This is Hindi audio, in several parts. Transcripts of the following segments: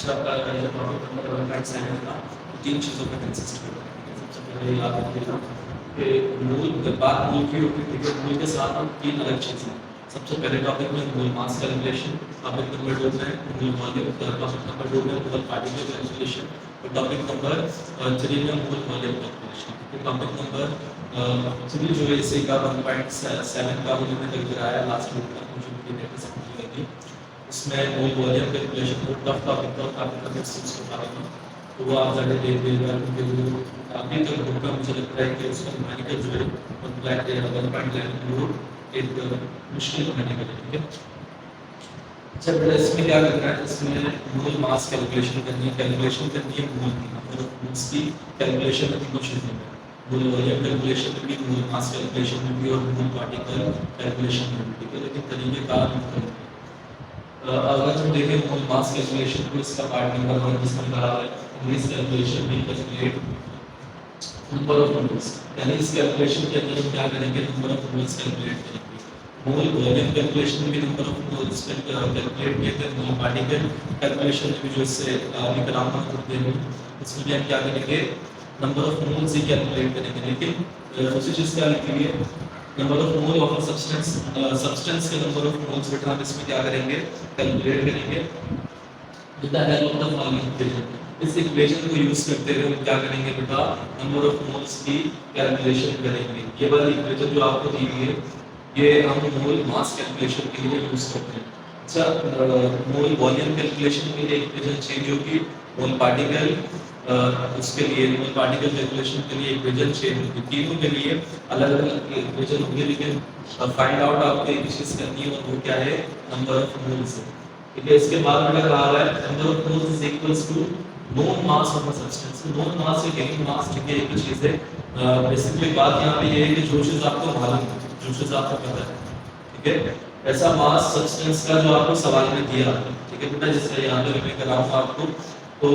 आपका जो टॉपिक नंबर 1.7 था, तीन चीज़ों पे कंसिस्ट करता है। सबसे पहले याद रखिएगा कि मूल बात मूल की होगी, ठीक है। मूल के साथ हम तीन अलग चीज़ें हैं। सबसे पहले टॉपिक में मूल मास कैलकुलेशन, टॉपिक नंबर 2 में मूल वॉल्यूम, टॉपिक नंबर 2 में मूल पार्टिकल कैलकुलेशन और टॉपिक नंबर 3 में मूल वॉल्यूम कैलकुलेशन। टॉपिक नंबर 3 जो है इसे का 1.7 का हमने तक कराया लास्ट वीक में, जो कि प्रैक्टिस की थी। इसमें मूल वॉल्यूम कैलकुलेशन को टफ टॉपिक था, काफी टफ चीज को था, तो वो आप जाके देख लीजिएगा, क्योंकि वो अभी तक बुक का मुझे लगता है कि उसका न्यूमेरिकल जो है 1.9 एक मुश्किल न्यूमेरिकल है, ठीक है। अच्छा बेटा, इसमें क्या करना है, इसमें मूल मास कैलकुलेशन करनी है, मूल की मतलब मूल्स की कैलकुलेशन में कुछ नहीं है। मूल वॉल्यूम कैलकुलेशन में भी, मूल मास कैलकुलेशन में भी और मूल पार्टिकल कैलकुलेशन में भी, ठीक है। लेकिन तरीके कार मुख्तलिफ है। अगर हम देखें मूल मास कैलकुलेशन को, इसका पार्ट नंबर 1 जिसमें कहा है इंग्लिश कैलकुलेशन भी कैलकुलेट नंबर ऑफ मोल्स, यानी इस कैलकुलेशन के अंदर हम क्या करेंगे, नंबर ऑफ मोल्स कैलकुलेट करेंगे। मूल वॉल्यूम कैलकुलेशन में भी नंबर ऑफ मोल्स कैलकुलेट किए थे, मूल पार्टिकल कैलकुलेशन में भी जो इससे अभी करामा करते हैं, इसमें भी हम क्या करेंगे, नंबर ऑफ मोल्स ही कैलकुलेट करेंगे। लेकिन उसी चीज़ क्या लिखेंगे, number of mole of substance, substance के नंबर ऑफ मोल्स बेटा हम इसमें क्या करेंगे, कैलकुलेट करेंगे with the help of the following equation. इस इक्वेशन को यूज करते हुए हम क्या करेंगे बेटा, नंबर ऑफ मोल्स की कैलकुलेशन करेंगे। ये वाली इक्वेशन जो आपको दी हुई है, ये हम मोल मास कैलकुलेशन के लिए यूज करते हैं। अच्छा, मोल वॉल्यूम कैलकुलेशन के लिए इक्वेशन चेंज होगी, मोल पार्टिकल उसके लिए मोल पार्टिकल कैलकुलेशन के लिए इक्वेशन चेंज होगी। तीनों के लिए अलग अलग इक्वेशन होंगे, लेकिन फाइंड आउट आपको एक चीज करनी है और वो क्या है, नंबर ऑफ मोल्स है, ठीक है। इसके बाद में कहा है number of moles is equals to known mass of a substance. Known mass या गिवन मास, ठीक है, एक ही चीज है। बेसिकली बात यहाँ पे ये है कि जो चीज आपको मालूम है, जो चीज आपको पता है, ठीक है, ऐसा मास सब्सटेंस का जो आपको सवाल में दिया, ठीक है बेटा, जिसका यहाँ पे मैं कराऊंगा आपको, तो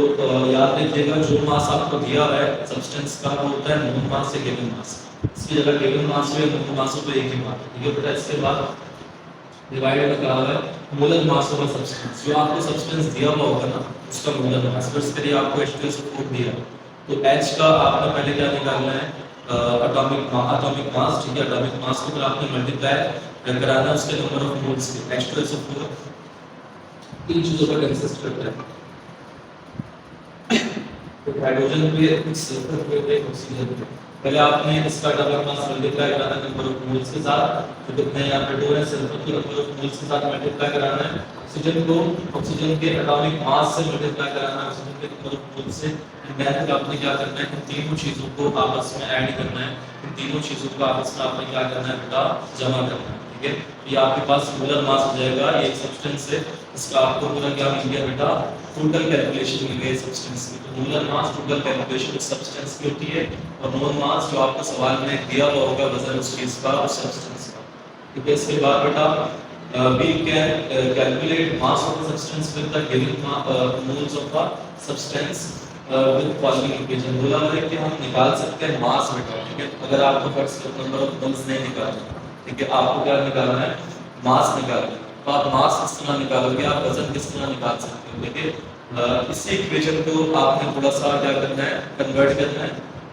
याद रखिएगा जो मास आपको दिया है सब्सटेंस का, वो होता है नोन मास या गिवन मास। इसकी जगह गिवन मास में नोन मास हो तो एक ही बात है, ठीक है बेटा। इसके बाद डिवाइड में कहा है मोलर मास ऑफ सब्सटेंस, जो आपको सब्सटेंस दिया हुआ होगा ना, उसका मोलर मास। फिर इसके लिए आपको H2SO4 दिया, तो H का आपने पहले क्या निकालना है, एटॉमिक मास, ठीक है। एटॉमिक मास को फिर आपने मल्टीप्लाई कराना है उसके नंबर ऑफ मोल्स के। H2SO4 तीन चीजों पर कंसिस्ट करता है, तो हाइड्रोजन पे सल्फर पे ऑक्सीजन पे। पहले आपने इसका एटॉमिक मास मल्टीप्लाई कराना है नंबर ऑफ मोल्स के साथ, तो कितने यहाँ पे 2 है, सल्फर के नंबर ऑफ मोल्स के साथ मल्टीप्लाई कराना है। ऑक्सीजन को ऑक्सीजन के एटॉमिक मास से मल्टीप्लाई कराना है, ऑक्सीजन के नंबर ऑफ मोल्स से। देन आपने क्या करना है, इन तीनों चीजों को आपस में ऐड करना है, इन तीनों चीजों को आपस में आपने क्या करना है बेटा, जमा करना है, ठीक है। ये आपके पास मोलर मास हो जाएगा, ये सब्सटेंस है, इसका आपको पूरा क्या मिल गया बेटा, टोटल कैलकुलेशन मिल गई सब्सटेंस की। तो मोलर मास टोटल कैलकुलेशन उस सब्सटेंस की होती है, और नोन मास जो आपको सवाल में दिया हुआ होगा वजन उस चीज का, उस सब्सटेंस का, ठीक है। इसके बाद बेटा we can calculate mass of a substance with the given moles of a substance with following equation। बोला है कि हम निकाल सकते हैं मास बेटा, ठीक है। अगर आपको फर्स्ट नंबर ऑफ मोल्स नहीं निकालना, ठीक है, आपको क्या निकालना है, मास निकालना है। तो आप मास किस तरह निकालोगे, आप वजन किस तरह निकाल सकते हो, देखिए। इसी इक्वेशन को आपने थोड़ा सा क्या करना है, कन्वर्ट करना है,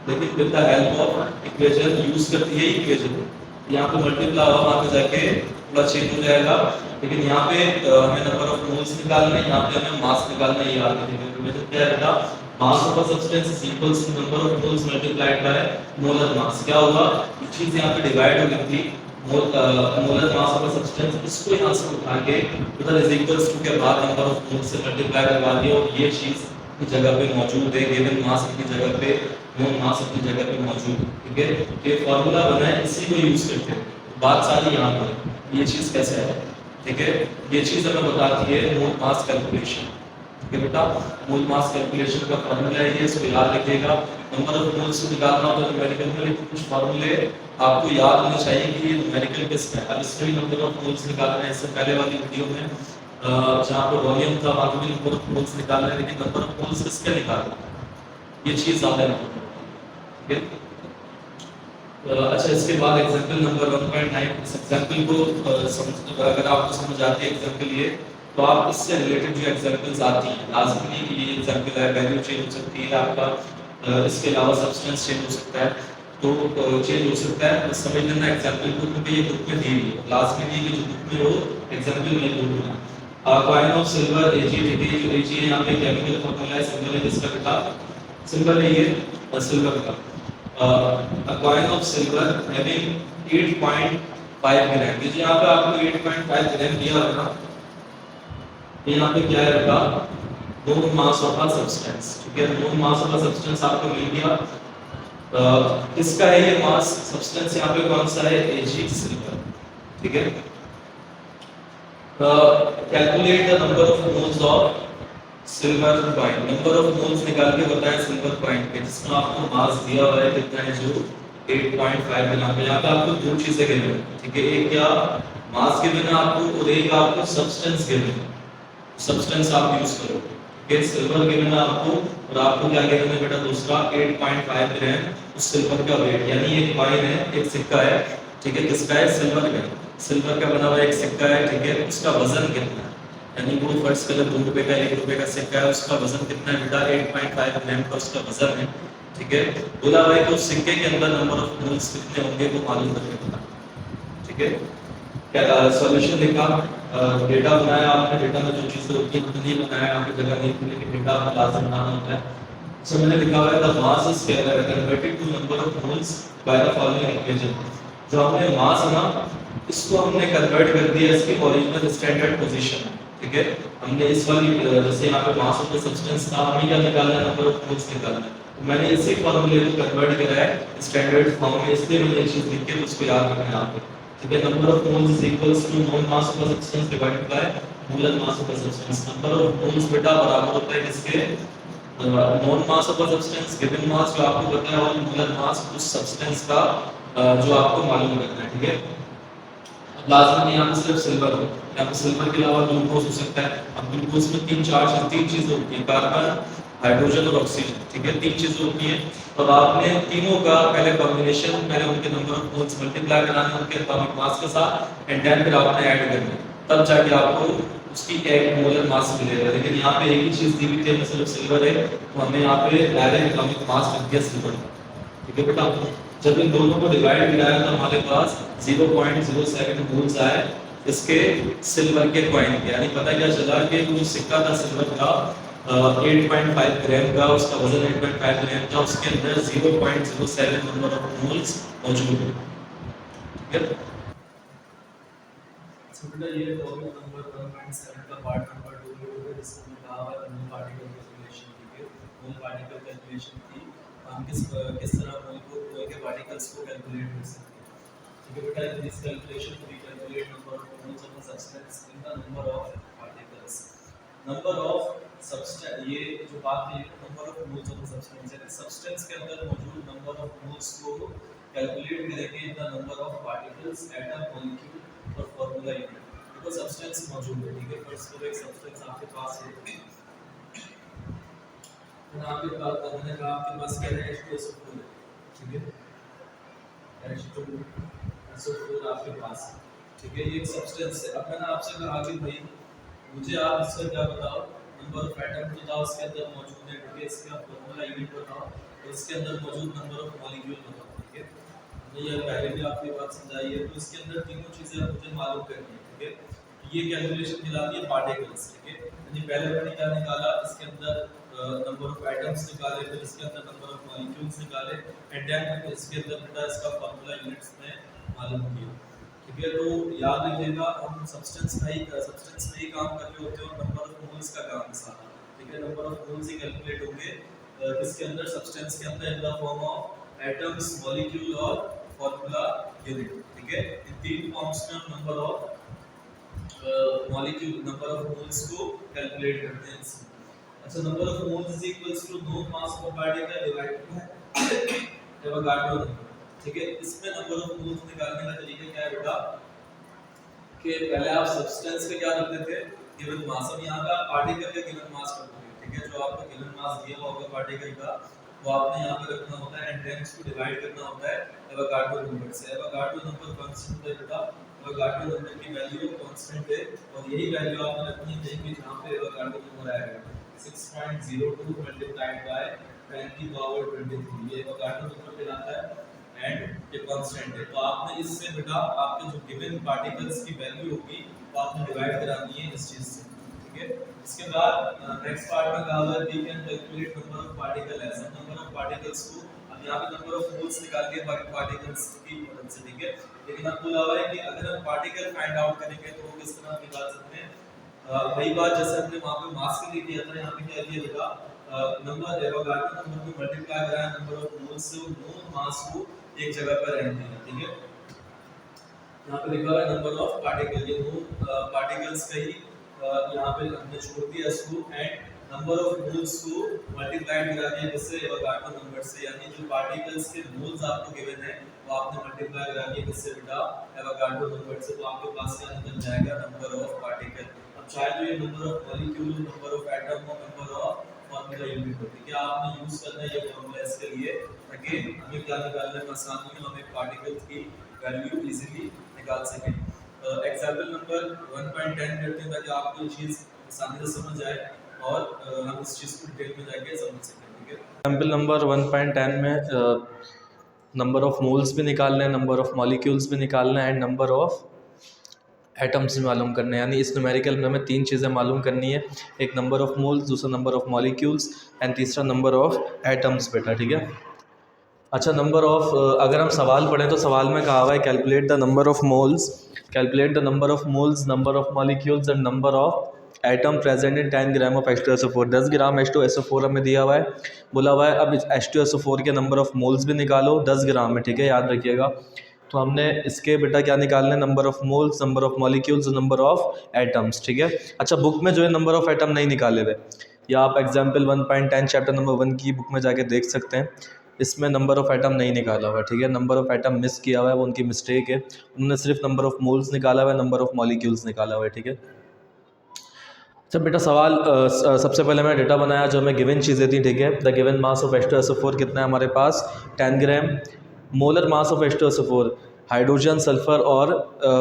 लेकिन with the help of equation use करती है इक्वेशन। यहाँ पे मल्टीप्लाई हुआ, वहाँ पे जाके थोड़ा चेंज हो जाएगा, लेकिन यहाँ पे हमें नंबर ऑफ मोल्स निकालना है, यहाँ पे हमें मास निकालना है। याद रखिएगा इक्वेशन क्या है बेटा, mass of a substance is equals to number of moles multiplied by molar mass. क्या होगा, ये चीज यहाँ पे डिवाइड हो गई थी, molar mass of a substance, इसको यहाँ से उठा के उधर इज इक्वल्स टू के बाद नंबर ऑफ मोल्स से मल्टीप्लाई करवा दिया, और ये चीज की जगह पे मौजूद है, गिवन मास की जगह पे नोन मास की जगह पे मौजूद है, ठीक है। ये फार्मूला बना है, इसी को यूज करते हैं। बात सारी यहाँ पर, ये चीज कैसे है, ठीक है, ये चीज हमें बताती है मोल मास कैलकुलेशन, ठीक है बेटा। मोल मास कैलकुलेशन का फार्मूला है ये, इसको याद रखिएगा। नंबर ऑफ मोल्स को निकालना होता है न्यूमेरिकल में, लेकिन कुछ फार्मूले आपको याद होने चाहिए कि ये न्यूमेरिकल किसका है। अब इसमें नंबर ऑफ मोल्स निकालना है, इससे पहले वाली वीडियो में जहाँ पर वॉल्यूम था वहाँ पे भी नंबर ऑफ मोल्स निकालना है, लेकिन नंबर ऑफ मोल्स किसका निकालना है, ये चीज ज्यादा इम्पोर्टेंट है, ठीक है। अच्छा, इसके बाद एग्जांपल नंबर 1.9, इस एग्जांपल को अगर आपको समझ आती है एग्जांपल ये, तो आप इससे रिलेटेड जो एग्जांपल्स आती हैं, लाजमी नहीं कि ये एग्जांपल है, वैल्यू चेंज हो सकती है आपका, इसके अलावा सब्सटेंस चेंज हो सकता है, तो चेंज हो सकता है। बस समझ लेना एग्जांपल बुक में, ये बुक में दी हुई है, लाजमी नहीं कि जो बुक में हो एग्जांपल में बोल दूंगा। कॉइन ऑफ सिल्वर Ag, ठीक है, जो Ag है यहाँ पे केमिकल फॉर्मूला है, सिंबल है जिसका बेटा सिंबल है ये सिल्वर का। a coin of silver having 8.5 ग्राम, ये यहाँ पे आपको 8.5 ग्राम दिया होगा, यहाँ पे क्या है बेटा, known mass of a substance, ठीक है, known mass of a substance आपको मिल गया। किसका है ये मास सब्सटेंस, यहाँ पे कौन सा है, Ag सिल्वर, ठीक है। Calculate the number of moles of silver coin, number of moles निकाल के बताएं सिल्वर कॉइन के, जिसमें आपको मास दिया हुआ है कितना है, जो 8.5 ग्राम है। यहाँ पे आपको दो चीजें गिवन है, ठीक है, एक क्या मास गिवन है आपको, और एक आपको सब्सटेंस गिवन है, सब्सटेंस आप यूज करो, ठीक है। सिल्वर गिवन है आपको, और आपको क्या गिवन है बेटा, दूसरा 8.5 ग्राम उस सिल्वर का वेट, यानी एक कॉइन है, एक सिक्का है, ठीक है, किसका है, सिल्वर का, सिल्वर का बना हुआ एक सिक्का है, ठीक है, उसका वजन कितना है, यानी वो फर्स्ट कलर 2 रुपए का 1 रुपए का सिक्का है, उसका वजन कितना है बेटा, 8.5 ग्राम का उसका वजन है, ठीक है। बोला हुआ है कि उस सिक्के के अंदर नंबर ऑफ मोल्स कितने होंगे वो मालूम करके बता, ठीक है। क्या सॉल्यूशन लिखा, डेटा बनाया आपने, डेटा में जो चीजें होती हैं नहीं बनाया, यहाँ पे जगह नहीं थी, लेकिन डेटा आपको लाजम बनाना होता है। सो मैंने लिखा हुआ है the mass is converted to number of moles by the following equation, जो हमने मास है ना, इसको हमने कन्वर्ट कर दिया इसकी ओरिजिनल स्टैंडर्ड पोजीशन, ठीक है। हमने इस वाली जैसे यहाँ पे मास ऑफ द सब्सटेंस था, हमें क्या निकालना है, नंबर ऑफ मोल्स निकालना है, तो मैंने इसी फॉर्मूले को कन्वर्ट करा है स्टैंडर्ड फॉर्म में, इसलिए मैंने ये चीज लिख के उसको याद रखना है यहाँ पे, ठीक है। Number of moles is equals to mole mass of the substance divided by molar mass of the substance. Number of moles बेटा बराबर होता है किसके, mole mass of the substance given mass जो आपको पता है, और मोलर मास उस सब्सटेंस का जो आपको मालूम करना है, ठीक है। लाजमी यहाँ पे सिर्फ सिल्वर हो, यहाँ पे सिल्वर के अलावा ग्लूकोज हो सकता है। अब ग्लूकोज में तीन चीजें होती हैं, कार्बन, हाइड्रोजन और ऑक्सीजन, ठीक है, तीन चीजें होती हैं। और आपने तीनों का पहले कॉम्बिनेशन, पहले उनके नंबर ऑफ मोल्स मल्टीप्लाई कराने उनके एटॉमिक मास के साथ, एंड देन फिर आपने ऐड करना है, तब जाके आपको उसकी एक मोलर मास मिलेगा। लेकिन यहाँ पे एक ही चीज दी हुई थी, सिर्फ सिल्वर है, तो हमने यहाँ पे डायरेक्ट एटॉमिक मास लिख दिया सिल्वर, ठीक है बेटा। जब इन दोनों को डिवाइड किया तो हमारे पास 0.07 मोल्स आए इसके सिल्वर के कॉइन के, यानी पता क्या चला कि जो सिक्का था सिल्वर का 8.5 ग्राम का, उसका वजन 8.5 ग्राम था, उसके अंदर 0.07 नंबर ऑफ मोल्स मौजूद है, ठीक है। सो बेटा ये प्रॉब्लम नंबर 1.7 का पार्ट नंबर 2 है, जिसमें कहा हुआ है मोल पार्टिकल कैलकुलेशन, ठीक है, मोल पार्टिकल कैलकुलेशन की हम किस तरह मोल के पार्टिकल्स को कैलकुलेट कर सकते हैं, ठीक है बेटा। In this calculation we calculate number of moles of the substance in the number of particles, number of substance, ये जो बात है number of moles of the substance, यानी सब्सटेंस के अंदर मौजूद नंबर ऑफ मोल्स को कैलकुलेट करेंगे in the number of particles at a molecule और फार्मूला यूनिट, देखो सब्सटेंस मौजूद है, ठीक है। फर्स्ट तो एक सब्सटेंस आपके पास है, आपके पास मैंने कहा आपके पास क्या है, H2SO4 है, ठीक है, H2SO4 आपके पास है, ठीक है, ये एक सब्सटेंस है। अब मैंने आपसे कहा कि भाई मुझे आप इसका क्या बताओ, नंबर ऑफ एटम बताओ इसके अंदर मौजूद है, ठीक है, इसका फार्मूला यूनिट बताओ, और इसके अंदर मौजूद नंबर ऑफ मॉलिक्यूल बताओ, ठीक है। मैंने ये पहले भी आपकी बात समझाई है, तो इसके अंदर तीनों चीजें मुझे मालूम करनी है, ठीक है। ये कैलकुलेशन कहलाती है पार्टिकल्स, ठीक है, यानी पहले मैंने क्या निकाला, इसके अंदर नंबर ऑफ एटम्स निकाले, फिर इसके अंदर नंबर ऑफ मॉलिक्यूल्स निकाले, एंड देन इसके अंदर बेटा इसका फार्मूला यूनिट्स में मालूम किया, ठीक है। तो याद रखिएगा हम सब्सटेंस में ही काम कर रहे होते हैं, और नंबर ऑफ मोल्स का काम है सारा, ठीक है। नंबर ऑफ मोल्स ही कैलकुलेट होंगे किसके अंदर, सब्सटेंस के अंदर, in the form of atoms, molecule और फार्मूला यूनिट, ठीक है। इन तीन फॉर्म्स में हम number of molecule, number of moles को कैलकुलेट करते हैं इसमें। अच्छा, number of moles is equals to known mass of particle divided by Avogadro number, ठीक है। इसमें नंबर ऑफ मोल्स निकालने का तरीका क्या है बेटा, कि पहले आप सब्सटेंस पे क्या करते थे, गिवन मास, अब यहाँ पे आप पार्टिकल का गिवन मास रखोगे, ठीक है। जो आपको गिवन मास दिया हुआ होगा पार्टिकल का, वो आपने यहाँ पे रखना होता है, एंड देन इसको डिवाइड करना होता है एवोगाड्रो नंबर से। एवोगाड्रो नंबर कांस्टेंट है बेटा एवोगाड्रो नंबर की वैल्यू कांस्टेंट है और यही वैल्यू आपने रखनी है कहीं भी जहां पे एवोगाड्रो नंबर आएगा 6.02 मल्टीप्लाइड बाय 10 की पावर 23 ये एवोगाड्रो नंबर कहलाता है एंड ये कांस्टेंट है। तो आपने इससे बेटा आपके जो गिवन पार्टिकल्स की वैल्यू होगी वो आपने डिवाइड करानी है इस चीज से, ठीक है। इसके बाद नेक्स्ट पार्ट में कहा हुआ है we can calculate number of particle as number of particles को यहाँ पे नंबर ऑफ मोल्स निकाल के पार्टिकल्स की मदद से, ठीक है। लेकिन अब बोला हुआ है कि अगर हम पार्टिकल फाइंड आउट करेंगे तो वो किस तरह निकाल सकते हैं। वही बात जैसे हमने वहाँ पे मास के लिए किया था, यहाँ पे क्या किया था नंबर एवोगाड्रो नंबर को मल्टीप्लाई कराया नंबर ऑफ मोल्स से, मोल मास को एक जगह पर रहने दिया, ठीक है। यहाँ पे लिखा हुआ है नंबर ऑफ पार्टिकल, ये मोल पार्टिकल्स का ही यहाँ पे हमने छोड़ दिया इसको एंड नंबर ऑफ मोल्स को मल्टीप्लाइड करा दिया किससे एवोगाड्रो नंबर से, यानी जो पार्टिकल्स के मोल्स आपको गिवन है वो आपने मल्टीप्लाई करा दिया किससे बेटा एवोगाड्रो नंबर से। तो आपके पास क्या निकल जाएगा नंबर ऑफ पार्टिकल। अब चाहे तो ये number of molecule number of atom हो नंबर ऑफ फॉर्मूला यूनिट हो, ठीक है। आपने यूज करना है ये फॉर्मूला इसके लिए ताकि हमें क्या निकालने में आसानी हो, हमें पार्टिकल्स की वैल्यू इजीली निकाल सकें। एग्जांपल नंबर 1.10 करते हैं ताकि आपको ये चीज आसानी से समझ आए और हम इस चीज़ को डिटेल में जाके समझ सकें, ठीक है। एग्जाम्पल नंबर 1.10 में नंबर ऑफ मोल्स भी निकालना है, नंबर ऑफ मॉलिक्यूल्स भी निकालना है एंड नंबर ऑफ एटम्स भी मालूम करना है। यानी इस न्यूमेरिकल में हमें 3 चीज़ें मालूम करनी है, एक नंबर ऑफ मोल्स, दूसरा नंबर ऑफ मॉलिक्यूल्स एंड तीसरा नंबर ऑफ एटम्स बेटा, ठीक है। अच्छा नंबर ऑफ अगर हम सवाल पढ़ें तो सवाल में कहा हुआ है calculate the number of moles, calculate the number of moles, number of molecules and number of atom present in 10 gram of H2SO4। 10 gram H2SO4 हमें दिया हुआ है, बोला हुआ है अब इस H2SO4 के नंबर ऑफ मोल्स भी निकालो 10 ग्राम में, ठीक है, याद रखिएगा। तो हमने इसके बेटा क्या निकालना है number of moles, number of molecules, number of atoms, ठीक है। अच्छा बुक में जो है नंबर ऑफ एटम नहीं निकाले हुए, या आप एग्जाम्पल 1.10 चैप्टर नंबर 1 की बुक में जाके देख सकते हैं, इसमें नंबर ऑफ एटम नहीं निकाला हुआ, ठीक है। नंबर ऑफ एटम मिस किया हुआ है, वो उनकी मिस्टेक है, उन्होंने सिर्फ नंबर ऑफ मोल्स निकाला हुआ है, नंबर ऑफ मॉलिक्यूल्स निकाला हुआ है, ठीक है। अच्छा बेटा सवाल सबसे पहले मैंने डेटा बनाया जो हमें गिवन चीज़ें थी, ठीक है। The given mass of H2SO4 कितना है हमारे पास 10 gram. Molar mass of H2SO4 hydrogen sulphur और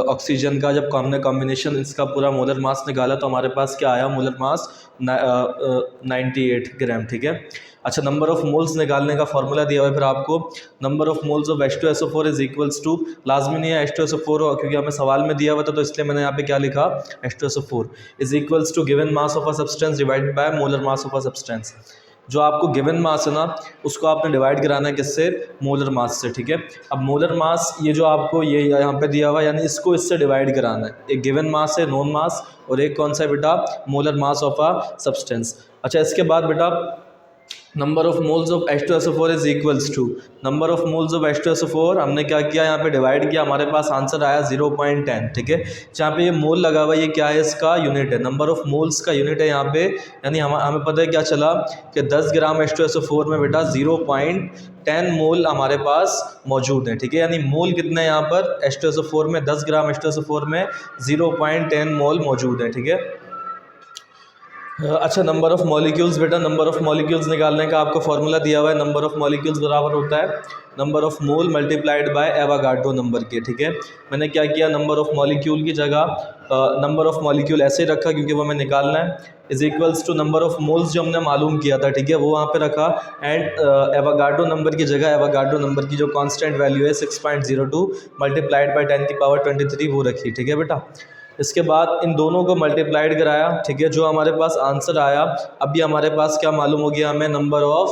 ऑक्सीजन का जब हमने कॉम्बिनेशन इसका पूरा मोलर मास निकाला तो हमारे पास क्या आया मोलर मास 98 ग्राम, ठीक है। अच्छा नंबर ऑफ मोल्स निकालने का फॉर्मूला दिया हुआ है फिर आपको, number of moles of H2SO4 is equals to, लाजमी नहीं है H2SO4 क्योंकि हमें सवाल में दिया हुआ था तो इसलिए मैंने यहाँ पे क्या लिखा H2SO4 is equals to given mass of a substance divided by molar mass of a substance. जो आपको गिवन मास है ना उसको आपने डिवाइड कराना है किससे मोलर मास से, ठीक है। अब मोलर मास ये जो आपको ये यहाँ पे दिया हुआ है यानी इसको इससे डिवाइड कराना है, एक गिवन मास है नोन मास और एक कौन सा है बेटा molar mass of a substance. अच्छा इसके बाद बेटा number of moles of H2SO4 is equals to, number of moles of H2SO4 हमने क्या किया यहाँ पे डिवाइड किया, हमारे पास आंसर आया 0.10, ठीक है। जहाँ पे ये मोल लगा हुआ है ये क्या है इसका यूनिट है, नंबर ऑफ मोल्स का यूनिट है यहाँ पे, यानी हमें पता है क्या चला कि 10 ग्राम H2SO4 में बेटा 0.10 मोल हमारे पास मौजूद है, ठीक है। यानी मोल कितने हैं यहाँ पर H2SO4 में 10 ग्राम H2SO4 में 0.10 मोल मौजूद है, ठीक है। अच्छा नंबर ऑफ़ मॉलिक्यूल्स बेटा, नंबर ऑफ़ मॉलिक्यूल्स निकालने का आपको फॉर्मूला दिया हुआ है, नंबर ऑफ़ मॉलिक्यूल्स बराबर होता है number of mole multiplied by Avogadro number के, ठीक है। मैंने क्या किया नंबर ऑफ़ मॉलिक्यूल की जगह नंबर ऑफ़ मॉलिक्यूल ऐसे ही रखा क्योंकि वो हमें निकालना है, is equals to number of moles जो हमने मालूम किया था, ठीक है, वो वहाँ पे रखा एंड एवोगाड्रो नंबर की जगह एवोगाड्रो नंबर की जो कांस्टेंट वैल्यू है 6.02 मल्टीप्लाइड बाय 10 की पावर 23 वो रखी, ठीक है बेटा। इसके बाद इन दोनों को मल्टीप्लाइड कराया, ठीक है, जो हमारे पास आंसर आया अभी हमारे पास क्या मालूम हो गया हमें नंबर ऑफ़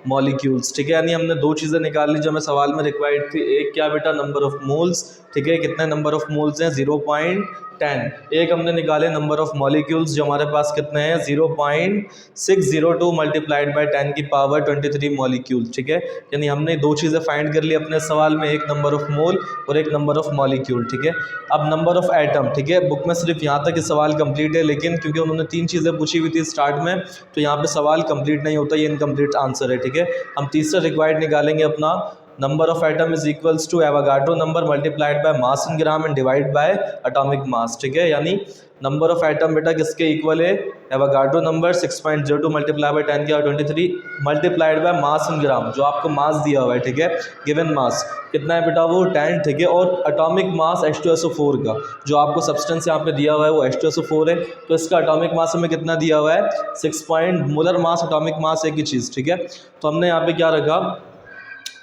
मॉलिक्यूल्स, ठीक है। यानी हमने दो चीज़ें निकाल ली जो हमें सवाल में रिक्वायर्ड थी, एक क्या बेटा नंबर ऑफ़ मोल्स, ठीक है, कितने नंबर ऑफ़ मोल्स हैं 0.10, एक हमने निकाले नंबर ऑफ़ मॉलिक्यूल्स जो हमारे पास कितने हैं 0.602 मल्टीप्लाइड बाय 10 की पावर 23 मॉलिक्यूल, ठीक है। यानी हमने दो चीज़ें फाइंड कर ली अपने सवाल में, एक नंबर ऑफ़ मोल और एक नंबर ऑफ़ मॉलिक्यूल, ठीक है। अब नंबर ऑफ़ एटम, ठीक है, बुक में सिर्फ यहाँ तक सवाल कंप्लीट है, लेकिन क्योंकि उन्होंने 3 चीज़ें पूछी हुई थी स्टार्ट में तो यहाँ पे सवाल कंप्लीट नहीं होता, ये इनकम्प्लीट आंसर है, ठीक है। हम तीसरा रिक्वायर्ड निकालेंगे अपना number of atom is equals to Avogadro number multiplied by mass in gram and divide by atomic mass. ठीक है, यानी नंबर ऑफ एटम बेटा किसके इक्वल है, एवोगाड्रो नंबर 6.02 मल्टीप्लाई बाय 10 की power 23 multiplied by mass in ग्राम, जो आपको मास दिया हुआ है। ठीक है, गिवन मास कितना है बेटा, वो 10। ठीक है, और एटॉमिक मास H2SO4 का जो आपको सब्सटेंस यहाँ पे दिया हुआ है वो H2SO4 है, तो इसका एटॉमिक मास हमें कितना दिया हुआ है 6 मोलर मास, एटॉमिक मास एक ही चीज़। ठीक है, तो हमने यहाँ पे क्या रखा,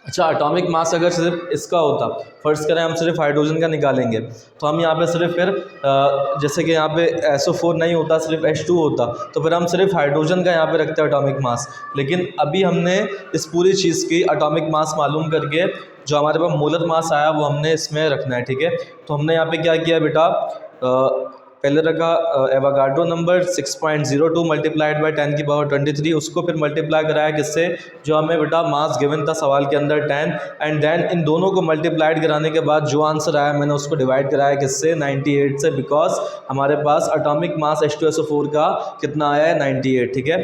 अच्छा एटॉमिक मास अगर सिर्फ इसका होता, फर्स्ट करें हम सिर्फ हाइड्रोजन का निकालेंगे, तो हम यहाँ पे सिर्फ फिर जैसे कि यहाँ पे SO4 नहीं होता, सिर्फ H2 होता, तो फिर हम सिर्फ हाइड्रोजन का यहाँ पे रखते हैं एटॉमिक मास। लेकिन अभी हमने इस पूरी चीज़ की एटॉमिक मास मालूम करके जो हमारे पास मोलर मास आया वो हमने इसमें रखना है। ठीक है, तो हमने यहाँ पे क्या किया बेटा, पहले रखा एवोगाड्रो नंबर 6.02 मल्टीप्लाइड बाय 10 की पावर 23, उसको फिर मल्टीप्लाई कराया किससे, जो हमें बेटा मास गिवन था सवाल के अंदर 10, एंड देन इन दोनों को मल्टीप्लाइड कराने के बाद जो आंसर आया मैंने उसको डिवाइड कराया किससे, 98 से, बिकॉज हमारे पास एटॉमिक मास H2SO4 का कितना आया है 98। ठीक है,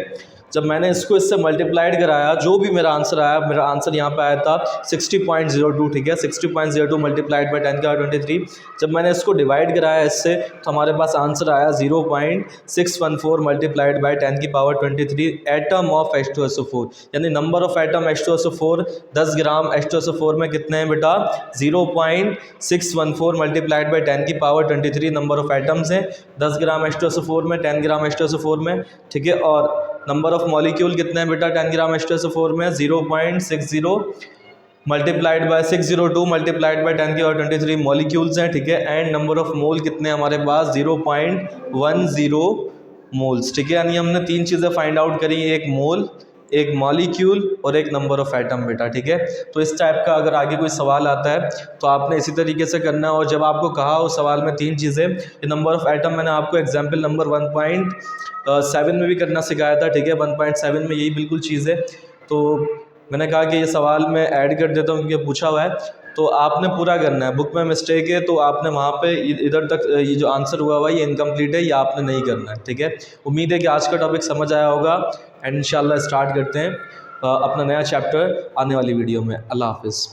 जब मैंने इसको इससे मल्टीप्लाइड कराया जो भी मेरा आंसर आया, मेरा आंसर यहाँ पे आया था 60.02। ठीक है, 60.02 मल्टीप्लाइड बाय 10 की पावर 23। जब मैंने इसको डिवाइड कराया इससे तो हमारे पास आंसर आया 0.614 मल्टीप्लाइड बाय 10 की पावर 23 एटम ऑफ H2SO4, यानी number of atom H2SO4 10 gram H2SO4 में कितने हैं बेटा, 0.614 मल्टीप्लाइड बाय 10 की पावर 23 नंबर ऑफ एटम्स हैं 10 ग्राम H2SO4 में, 10 ग्राम H2SO4 में। ठीक है, और नंबर ऑफ मॉलिक्यूल कितने हैं बेटा 10 ग्राम H2SO4 में, 0.60 मल्टीप्लाइड बाय 602 मल्टीप्लाइड बाय 10 की पावर 23 मॉलिक्यूल्स हैं। ठीक है, एंड नंबर ऑफ मोल कितने हैं हमारे पास, 0.10 मोल्स। ठीक है, यानी हमने तीन चीज़ें फाइंड आउट करी, एक मोल, एक मॉलिक्यूल और एक नंबर ऑफ एटम बेटा। ठीक है, तो इस टाइप का अगर आगे कोई सवाल आता है तो आपने इसी तरीके से करना है। और जब आपको कहा उस सवाल में तीन चीज़ें, ये नंबर ऑफ एटम मैंने आपको एग्जाम्पल नंबर 1.7 में भी करना सिखाया था। ठीक है, 1.7 में यही बिल्कुल चीज़ है, तो मैंने कहा कि ये सवाल मैं ऐड कर देता हूँ क्योंकि पूछा हुआ है, तो आपने पूरा करना है। बुक में मिस्टेक है तो आपने वहाँ पे इधर तक ये जो आंसर हुआ हुआ है ये इनकम्प्लीट है, ये आपने नहीं करना है। ठीक है, उम्मीद है कि आज का टॉपिक समझ आया होगा, एंड इंशाल्लाह स्टार्ट करते हैं अपना नया चैप्टर आने वाली वीडियो में। अल्लाह हाफिज़।